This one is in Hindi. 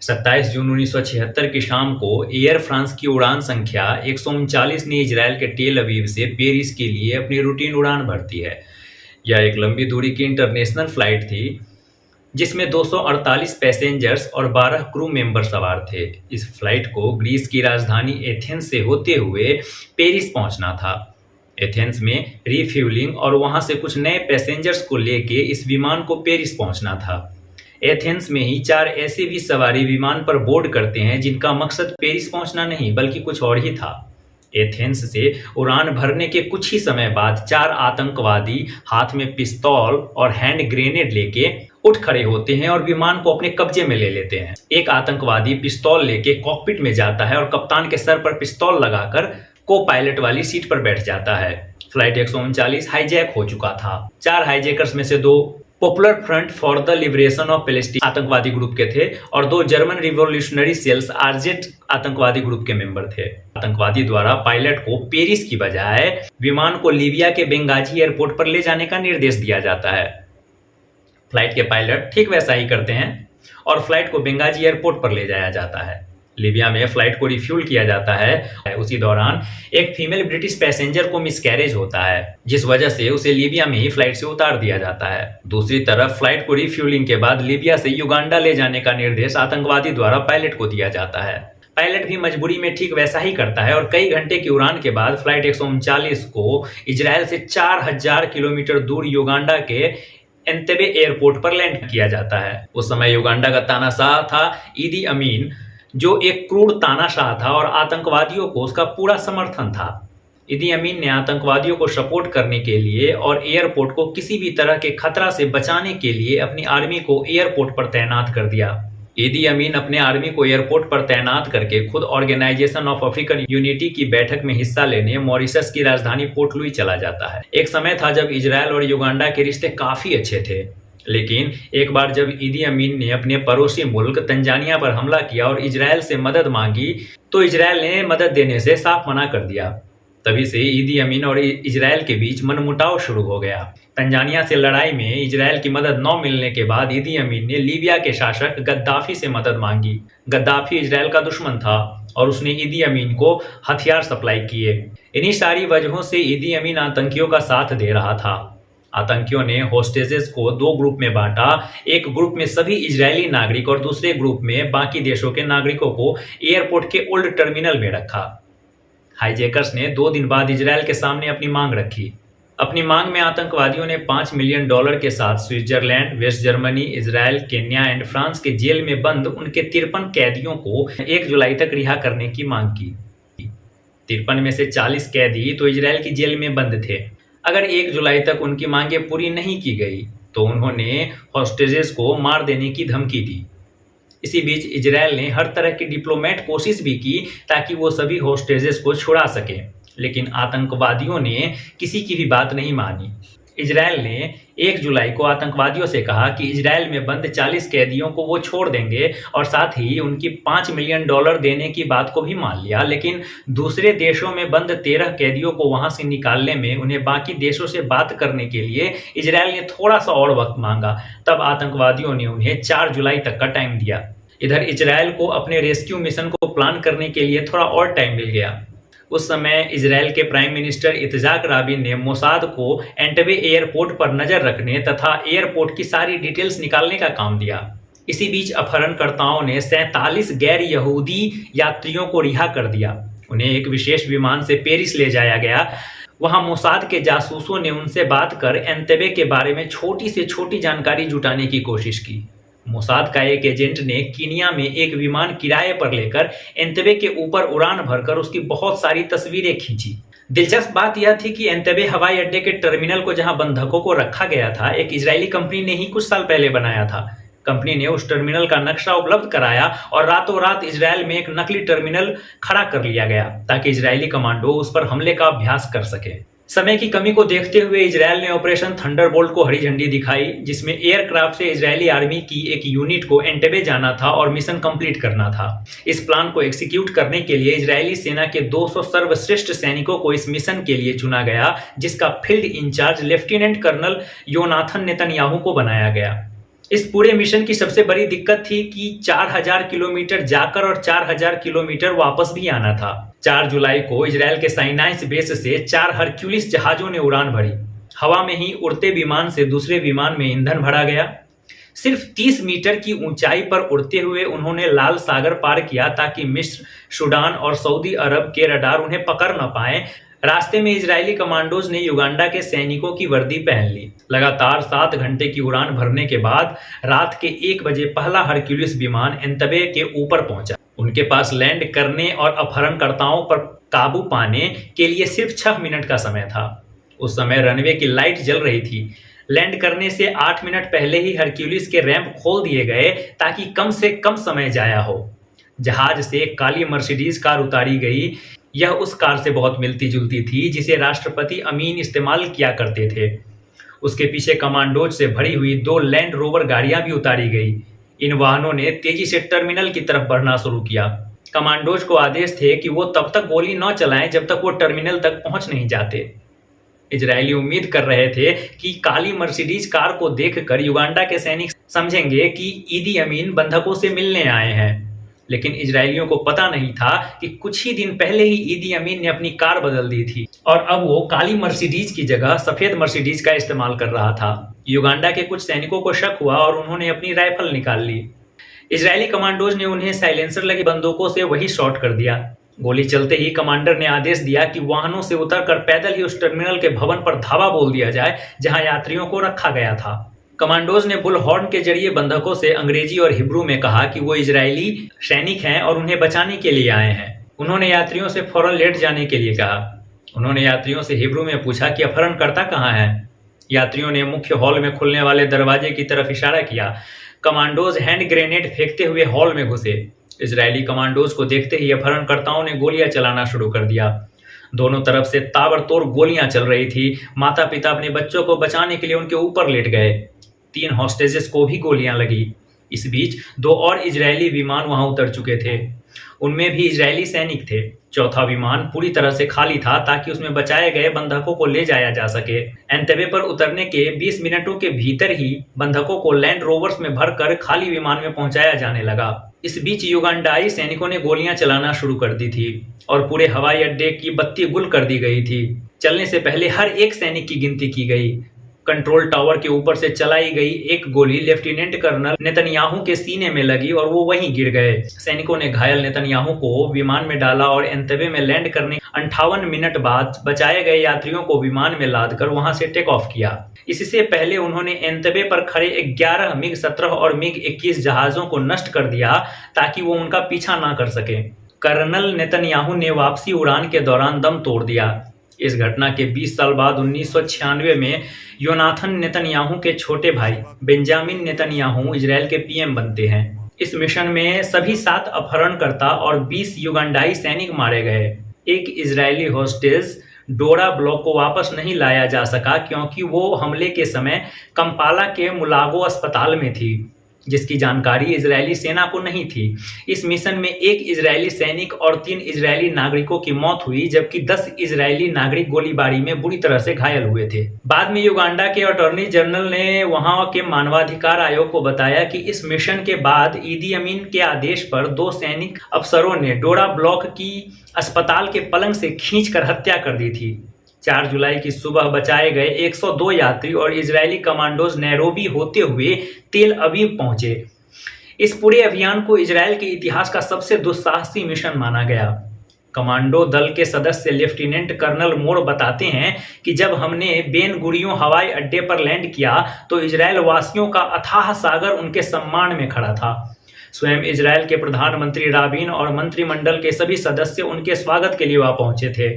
27 जून 1976 की शाम को एयर फ्रांस की उड़ान संख्या 139 ने इजरायल के टेल अवीव से पेरिस के लिए अपनी रूटीन उड़ान भरती है। यह एक लंबी दूरी की इंटरनेशनल फ्लाइट थी जिसमें 248 पैसेंजर्स और 12 क्रू मेंबर सवार थे। इस फ्लाइट को ग्रीस की राजधानी एथेंस से होते हुए पेरिस पहुंचना था। एथेंस में रिफ्यूलिंग और वहां से कुछ नए पैसेंजर्स को लेके इस विमान को पेरिस पहुंचना था। एथेंस में ही 4 ऐसे भी सवारी विमान पर बोर्ड करते हैं जिनका मकसद पेरिस पहुंचना नहीं बल्कि कुछ और ही था। एथेंस से उड़ान भरने के कुछ ही समय बाद 4 आतंकवादी हाथ में पिस्तौल और हैंड ग्रेनेड लेके उठ खड़े होते हैं और विमान को अपने कब्जे में ले लेते हैं। एक आतंकवादी पिस्तौल लेके कॉकपिट में जाता है और कप्तान के सर पर पिस्तौल लगाकर को पायलट वाली सीट पर बैठ जाता है। फ्लाइट 139 हाईजैक हो चुका था। 4 हाईजैकर्स में से 2 popular front for the liberation of Palestine आतंकवादी ग्रुप के थे और 2 जर्मन रिवॉल्यूशनरी सेल्स आरजेट आतंकवादी ग्रुप के मेंबर थे। आतंकवादी द्वारा पायलट को पेरिस की बजाय विमान को लीबिया के बेंगाजी एयरपोर्ट पर ले जाने का निर्देश दिया जाता है। फ्लाइट के पायलट ठीक वैसा ही करते हैं और फ्लाइट को बेंगाजी एयरपोर्ट पर ले जाया जाता है। लीबिया में फ्लाइट को रिफ्यूल किया जाता है। उसी दौरान एक फीमेल ब्रिटिश पैसेंजर को मिसकैरेज होता है जिस वजह से उसे लीबिया में ही फ्लाइट से उतार दिया जाता है। दूसरी तरफ फ्लाइट को रिफ्यूलिंग के बाद लीबिया से युगांडा ले जाने का निर्देश आतंकवादी द्वारा पायलट को दिया जाता है। पायलट भी मजबूरी में ठीक वैसा ही करता है और कई घंटे की उड़ान के बाद फ्लाइट 139 को इजरायल से 4000 किलोमीटर दूर युगांडा के एंतेबे एयरपोर्ट पर लैंड किया जाता है। उस समय युगांडा का तानाशाह था ईदी अमीन, जो एक क्रूर तानाशाह था और आतंकवादियों को उसका पूरा समर्थन था। ईदी अमीन ने आतंकवादियों को सपोर्ट करने के लिए और एयरपोर्ट को किसी भी तरह के खतरा से बचाने के लिए अपनी आर्मी को एयरपोर्ट पर तैनात कर दिया। ईदी अमीन अपने आर्मी को एयरपोर्ट पर तैनात करके खुद ऑर्गेनाइजेशन ऑफ अफ्रीकन यूनिटी की बैठक में हिस्सा लेने मॉरिशस की राजधानी पोर्ट लुई चला जाता है। एक समय था जब इजरायल और युगांडा के रिश्ते काफी अच्छे थे, लेकिन एक बार जब ईदी अमीन ने अपने पड़ोसी मुल्क तंजानिया पर हमला किया और इजरायल से मदद मांगी तो इजरायल ने मदद देने से साफ मना कर दिया। तभी से ईदी अमीन और इजरायल के बीच मनमुटाव शुरू हो गया। तंजानिया से लड़ाई में इजरायल की मदद न मिलने के बाद ईदी अमीन ने लीबिया के शासक गद्दाफी से मदद मांगी। गद्दाफी इजरायल का दुश्मन था और उसने ईदी अमीन को हथियार सप्लाई किए। इन्हीं सारी वजहों से ईदी अमीन आतंकियों का साथ दे रहा था। आतंकियों ने होस्टेजेस को 2 ग्रुप में बांटा। एक ग्रुप में सभी इजरायली नागरिक और दूसरे ग्रुप में बाकी देशों के नागरिकों को एयरपोर्ट के ओल्ड टर्मिनल में रखा। हाईजैकर्स ने 2 दिन बाद इजरायल के सामने अपनी मांग रखी। अपनी मांग में आतंकवादियों ने $5 मिलियन के साथ Switzerland, West Germany, Israel, Kenya and France के जेल में बंद उनके 53 कैदियों को 1 जुलाई तक रिहा करने की मांग की। 53 में से 40 कैदी तो इजरायल की जेल में बंद थे। अगर 1 जुलाई तक उनकी मांगें पूरी नहीं की गई तो उन्होंने हॉस्टेजेस को मार देने की धमकी दी। इसी बीच इजरायल ने हर तरह की डिप्लोमेट कोशिश भी की ताकि वो सभी हॉस्टेजेस को छुड़ा सके, लेकिन आतंकवादियों ने किसी की भी बात नहीं मानी। इजरायल ने 1 जुलाई को आतंकवादियों से कहा कि इजरायल में बंद 40 कैदियों को वो छोड़ देंगे और साथ ही उनकी $5 मिलियन देने की बात को भी मान लिया, लेकिन दूसरे देशों में बंद 13 कैदियों को वहां से निकालने में उन्हें बाकी देशों से बात करने के लिए इजरायल ने थोड़ा सा और वक्त मांगा। तब आतंकवादियों ने उन्हें 4 जुलाई तक का टाइम दिया। इधर इजरायल को अपने रेस्क्यू मिशन को प्लान करने के लिए थोड़ा और टाइम मिल गया। उस समय इजरायल के प्राइम मिनिस्टर इत्जाक राबिन ने मोसाद को एंटेबे एयरपोर्ट पर नजर रखने तथा एयरपोर्ट की सारी डिटेल्स निकालने का काम दिया। इसी बीच अपहरणकर्ताओं ने 47 गैर यहूदी यात्रियों को रिहा कर दिया। उन्हें एक विशेष विमान से पेरिस ले जाया गया। वहां मोसाद के जासूसों ने उनसे बात कर एंटेबे के बारे में छोटी से छोटी जानकारी जुटाने की कोशिश की। मोसाद का एक एजेंट ने कीनिया में एक विमान किराए पर लेकर एंतेबे के ऊपर उड़ान भरकर उसकी बहुत सारी तस्वीरें खींची। दिलचस्प बात यह थी कि एंतेबे हवाई अड्डे के टर्मिनल को जहां बंधकों को रखा गया था, एक इजरायली कंपनी ने ही कुछ साल पहले बनाया था। कंपनी ने उस टर्मिनल का नक्शा उपलब्ध कराया और रातों रात इजरायल में एक नकली टर्मिनल खड़ा कर लिया गया ताकि इजरायली कमांडो उस पर हमले का अभ्यास कर सके। समय की कमी को देखते हुए इजरायल ने ऑपरेशन थंडरबोल्ट को हरी झंडी दिखाई, जिसमें एयरक्राफ्ट से इजरायली आर्मी की एक यूनिट को एंटेबे जाना था और मिशन कंप्लीट करना था। इस प्लान को एग्जीक्यूट करने के लिए इजरायली सेना के 200 सर्वश्रेष्ठ सैनिकों को इस मिशन के लिए चुना गया, जिसका field in charge lieutenant colonel Yonatan Netanyahu को बनाया गया। इस पूरे मिशन की सबसे बड़ी दिक्कत थी कि 4000 किलोमीटर जाकर और 4000 किलोमीटर वापस भी आना था। 4 जुलाई को इजराइल के साइनाइस बेस से 4 हरक्यूलिस जहाजों ने उड़ान भरी। हवा में ही उड़ते विमान से दूसरे विमान में ईंधन भरा गया। सिर्फ 30 मीटर की ऊंचाई पर उड़ते हुए उन्होंने लाल सागर पार किया ताकि मिस्र, सूडान और सऊदी अरब के रडार उन्हें पकड़ न पाए। रास्ते में इजरायली कमांडोज ने युगांडा के सैनिकों की वर्दी पहन ली। लगातार 7 घंटे की उड़ान भरने के बाद रात के 1 बजे पहला हरक्यूलिस विमान एंतबे के ऊपर पहुंचा। उनके पास लैंड करने और अपहरणकर्ताओं पर काबू पाने के लिए सिर्फ 6 मिनट का समय था। उस समय रनवे की लाइट जल रही थी। लैंड करने से 8 मिनट पहले ही हरक्यूलिस के रैंप खोल दिए गए ताकि कम से कम समय जाया हो। जहाज से एक काली मर्सिडीज कार उतारी गई। यह उस कार से बहुत मिलती जुलती थी जिसे राष्ट्रपति अमीन इस्तेमाल किया करते थे। उसके पीछे कमांडोज से भरी हुई 2 लैंड रोवर गाड़ियां भी उतारी गई। इन वाहनों ने तेजी से टर्मिनल की तरफ बढ़ना शुरू किया। कमांडोज को आदेश थे कि वो तब तक गोली न चलाएं जब तक वो टर्मिनल तक पहुंच नहीं जाते। इजरायली उम्मीद कर रहे थे कि काली मर्सिडीज कार को देखकर युगांडा के सैनिक समझेंगे कि ईदी अमीन बंधकों से मिलने आए हैं। लेकिन इजरायलियों को पता नहीं था कि कुछ ही दिन पहले ही ईदी अमीन ने अपनी कार बदल दी थी और अब वो काली मर्सिडीज की जगह सफेद मर्सिडीज का इस्तेमाल कर रहा था। युगांडा के कुछ सैनिकों को शक हुआ और उन्होंने अपनी राइफल निकाल ली। इजरायली कमांडोज ने उन्हें साइलेंसर लगी बंदूकों से वही शॉट कर दिया। गोली चलते ही कमांडर ने आदेश दिया कि वाहनों से उतरकर पैदल ही उस टर्मिनल के भवन पर धावा बोल दिया जाए जहां यात्रियों को रखा गया था। कमांडोज ने बुलहॉर्न के जरिए बंधकों से अंग्रेजी और हिब्रू में कहा कि वो इजरायली सैनिक हैं और उन्हें बचाने के लिए आए हैं। उन्होंने यात्रियों से फौरन लेट जाने के लिए कहा। उन्होंने यात्रियों से हिब्रू में पूछा कि अपहरणकर्ता कहाँ है। यात्रियों ने मुख्य हॉल में खुलने वाले दरवाजे की तरफ इशारा किया। कमांडोज हैंड ग्रेनेड फेंकते हुए हॉल में घुसे। इजरायली कमांडोज को देखते ही अपहरणकर्ताओं ने गोलियां चलाना शुरू कर दिया। दोनों तरफ से ताबड़तोड़ गोलियां चल रही थी। माता पिता अपने बच्चों को बचाने के लिए उनके ऊपर लेट गए। 3 हॉस्टेजेस को भी गोलियां लगी। इस बीच 2 और इजरायली विमान वहां उतर चुके थे। उनमें भी इजरायली सैनिक थे। चौथा विमान पूरी तरह से खाली था ताकि उसमें बचाए गए बंधकों को ले जाया जा सके। एंतेबे पर उतरने के 20 मिनटों के भीतर ही बंधकों को लैंड रोवर्स में भरकर खाली विमान में पहुंचाया जाने लगा। इस बीच युगांडाई सैनिकों ने गोलियां चलाना शुरू कर दी थी और पूरे हवाई अड्डे की बत्ती गुल कर दी गई थी। चलने से पहले हर एक सैनिक की गिनती की गई। कंट्रोल टावर के ऊपर से चलाई गई एक गोली लेफ्टिनेंट कर्नल नेतन्याहू के सीने में लगी और वो वहीं गिर गए। सैनिकों ने घायल नेतन्याहू को विमान में डाला और एंतेबे में लैंड करने 58 मिनट बाद बचाए गए यात्रियों को विमान में लादकर वहां से टेक ऑफ किया। इससे पहले उन्होंने एंतेबे पर खड़े 11 मिग-17 और मिग-21 जहाजों को नष्ट कर दिया ताकि वो उनका पीछा ना कर सके। कर्नल नेतन्याहू ने वापसी उड़ान के दौरान दम तोड़ दिया। इस घटना के 20 साल बाद 1996 में योनाथन नेतन्याहू के छोटे भाई बेंजामिन नेतन्याहू इजराइल के पीएम बनते हैं। इस मिशन में सभी 7 अपहरणकर्ता और 20 युगांडाई सैनिक मारे गए। एक इजरायली हॉस्टेज डोरा ब्लॉक को वापस नहीं लाया जा सका क्योंकि वो हमले के समय कंपाला के मुलागो अस्पताल में थी, जिसकी जानकारी इजरायली सेना को नहीं थी। इस मिशन में 1 इजरायली सैनिक और 3 इजरायली नागरिकों की मौत हुई जबकि 10 इजरायली नागरिक गोलीबारी में बुरी तरह से घायल हुए थे। बाद में युगांडा के अटॉर्नी जनरल ने वहां के मानवाधिकार आयोग को बताया कि इस मिशन के बाद ईदी अमीन के आदेश पर 2 सैनिक अफसरों ने डोरा ब्लॉक की अस्पताल के पलंग से खींचकर हत्या कर दी थी। 4 जुलाई की सुबह बचाए गए 102 यात्री और इजरायली कमांडोज नैरोबी होते हुए तेल अवीव पहुंचे। इस पूरे अभियान को इजरायल के इतिहास का सबसे दुस्साहसी मिशन माना गया। कमांडो दल के सदस्य लेफ्टिनेंट कर्नल मोर बताते हैं कि जब हमने बेन गुरियों हवाई अड्डे पर लैंड किया तो इजरायल वासियों का अथाह सागर उनके सम्मान में खड़ा था। स्वयं इजरायल के प्रधानमंत्री राबिन और मंत्रिमंडल के सभी सदस्य उनके स्वागत के लिए वहां पहुंचे थे।